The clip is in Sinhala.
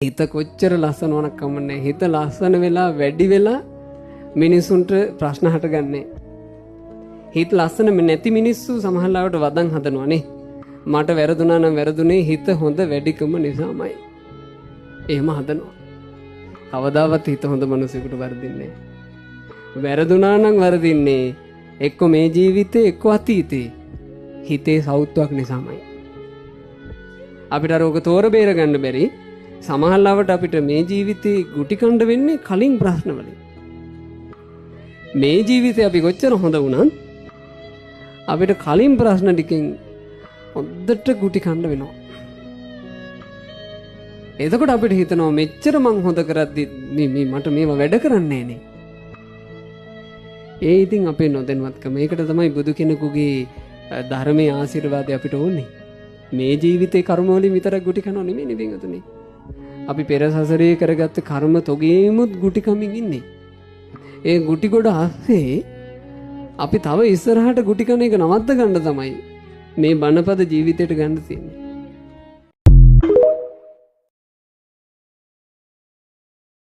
හිත කොච්චර ලස්සන වුණක් කමන්නේ. හිත ලස්සන වෙලා වැඩි වෙලා මිනිසුන්ට ප්‍රශ්න හටගන්නේ. හිත ලස්සන නැති මිනිස්සු සමහරවිට වදන් හදනවානේ. මට වැරදුනා නම් වැරදුනේ හිත හොඳ වැඩිකම නිසාමයි. එහෙම හදනවා. කවදාවත් හිත හොඳ මිනිසෙකුට වරදින්නේ නැහැ. වැරදුනා නම් වරදින්නේ එක්ක මේ ජීවිතේ එක්ක අතීතේ. හිතේ සෞත්වයක් නිසාමයි. අපිට අර ඔක තෝර බේර ගන්න බැරි. සමහරවිට අපිට මේ ජීවිතේ ගුටි කණ්ඩ වෙන්නේ කලින් ප්‍රශ්න වලින්. මේ ජීවිතේ අපි කොච්චර හොඳ වුණත් අපිට කලින් ප්‍රශ්න ටිකෙන් හොද්දට ගුටි කණ්ඩ වෙනවා. එතකොට අපිට හිතනවා මෙච්චර මං හොඳ කරද්දි මේ මට මේවා වැඩ කරන්නේ නෑනේ. ඒ ඉතින් අපේ නොදැනුවත්කම. ඒකට තමයි බුදු කෙනෙකුගේ ධර්මයේ ආශිර්වාදය අපිට ඕනේ. මේ ජීවිතේ කර්ම වලින් විතරක් ගුටි කනව නෙමෙයි නෙවෙයි. අපි පෙර සසරේ කරගත්ත කර්ම තොගේමුත් ගුටි කමින් ඉන්නේ. ඒ ගුටි ගොඩ ආස්සේ අපි තව ඉස්සරහට ගුටි කන එක නවත්ත ගන්න තමයි මේ බණපද ජීවිතයට ගන්න තියෙන්නේ.